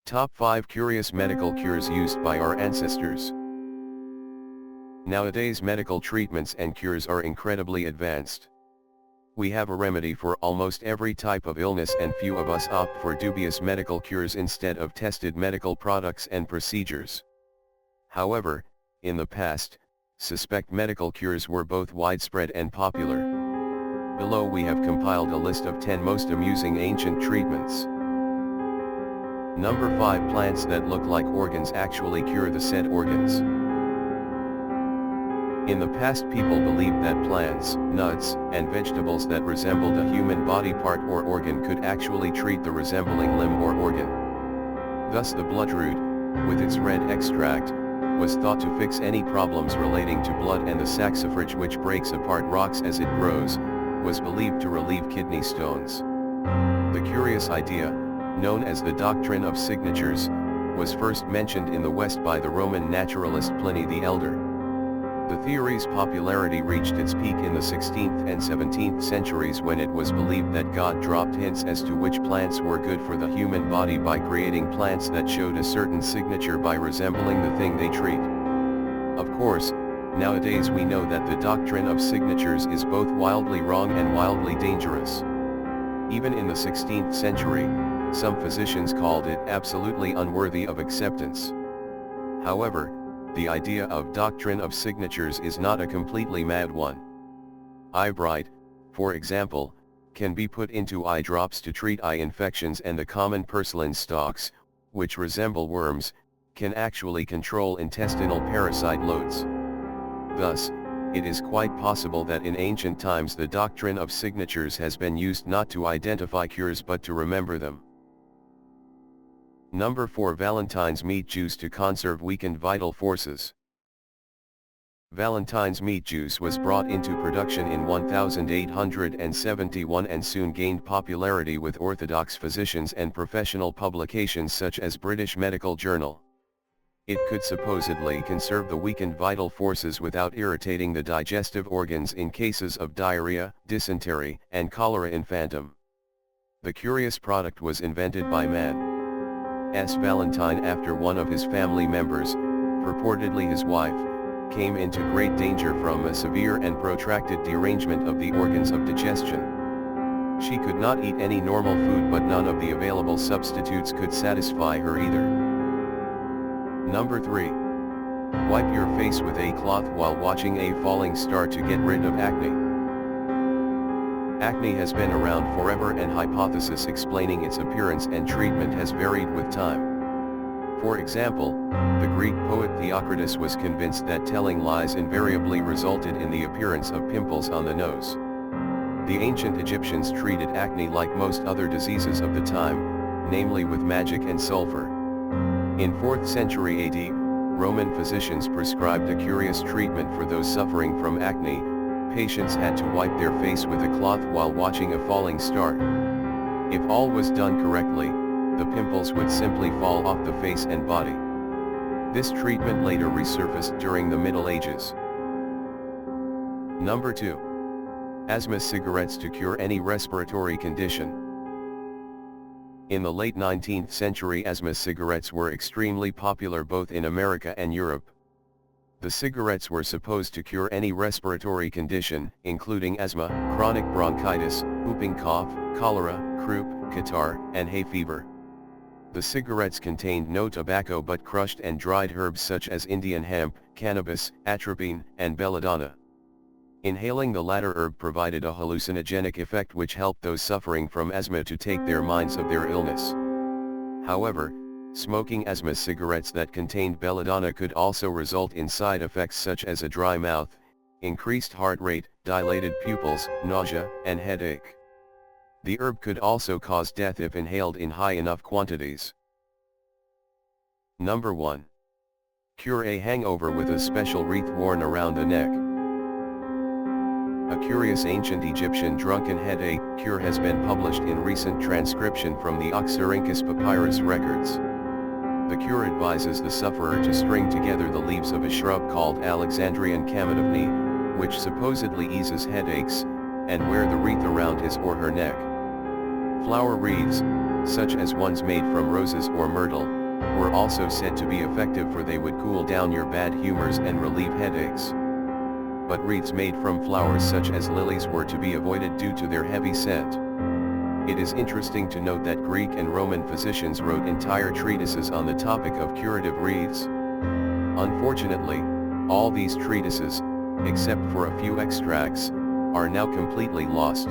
Top 5 Curious Medical Cures Used by Our Ancestors. Nowadays medical treatments and cures are incredibly advanced. We have a remedy for almost every type of illness, and few of us opt for dubious medical cures instead of tested medical products and procedures. However, in the past, suspect medical cures were both widespread and popular. Below we have compiled a list of 10 most amusing ancient treatments. Number 5. Plants that look like organs actually cure the said organs. In the past, people believed that plants, nuts, and vegetables that resembled a human body part or organ could actually treat the resembling limb or organ. Thus the bloodroot, with its red extract, was thought to fix any problems relating to blood, and the saxifrage, which breaks apart rocks as it grows, was believed to relieve kidney stones. The curious idea, known as the doctrine of signatures, was first mentioned in the West by the Roman naturalist Pliny the Elder. The theory's popularity reached its peak in the 16th and 17th centuries, when it was believed that God dropped hints as to which plants were good for the human body by creating plants that showed a certain signature by resembling the thing they treat. Of course, nowadays we know that the doctrine of signatures is both wildly wrong and wildly dangerous. Even in the 16th century, some physicians called it absolutely unworthy of acceptance. However, the idea of doctrine of signatures is not a completely mad one. Eye bright, for example, can be put into eye drops to treat eye infections, and the common purslane stalks, which resemble worms, can actually control intestinal parasite loads. Thus, it is quite possible that in ancient times the doctrine of signatures has been used not to identify cures but to remember them. Number 4. Valentine's meat juice to conserve weakened vital forces. Valentine's meat juice was brought into production in 1871 and soon gained popularity with orthodox physicians and professional publications such as British Medical Journal. It could supposedly conserve the weakened vital forces without irritating the digestive organs in cases of diarrhea, dysentery, and cholera infantum. The curious product was invented by man S. Valentine after one of his family members, purportedly his wife, came into great danger from a severe and protracted derangement of the organs of digestion. She could not eat any normal food, but none of the available substitutes could satisfy her either. Number 3. Wipe your face with a cloth while watching a falling star to get rid of acne. Acne has been around forever, and hypothesis explaining its appearance and treatment has varied with time. For example, the Greek poet Theocritus was convinced that telling lies invariably resulted in the appearance of pimples on the nose. The ancient Egyptians treated acne like most other diseases of the time, namely with magic and sulfur. In 4th century AD, Roman physicians prescribed a curious treatment for those suffering from acne. Patients had to wipe their face with a cloth while watching a falling star. If all was done correctly, the pimples would simply fall off the face and body. This treatment later resurfaced during the Middle Ages. Number 2. Asthma cigarettes to cure any respiratory condition. In the late 19th century, asthma cigarettes were extremely popular both in America and Europe. The cigarettes were supposed to cure any respiratory condition, including asthma, chronic bronchitis, whooping cough, cholera, croup, catarrh, and hay fever. The cigarettes contained no tobacco but crushed and dried herbs such as Indian hemp, cannabis, atropine, and belladonna. Inhaling the latter herb provided a hallucinogenic effect which helped those suffering from asthma to take their minds of their illness. However, smoking asthma cigarettes that contained belladonna could also result in side effects such as a dry mouth, increased heart rate, dilated pupils, nausea, and headache. The herb could also cause death if inhaled in high enough quantities. Number 1. Cure a hangover with a special wreath worn around the neck. A curious ancient Egyptian drunken headache cure has been published in recent transcription from the Oxyrhynchus papyrus records. The cure advises the sufferer to string together the leaves of a shrub called Alexandrian Kamidovni, which supposedly eases headaches, and wear the wreath around his or her neck. Flower wreaths, such as ones made from roses or myrtle, were also said to be effective, for they would cool down your bad humors and relieve headaches. But wreaths made from flowers such as lilies were to be avoided due to their heavy scent. It is interesting to note that Greek and Roman physicians wrote entire treatises on the topic of curative wreaths. Unfortunately, all these treatises, except for a few extracts, are now completely lost.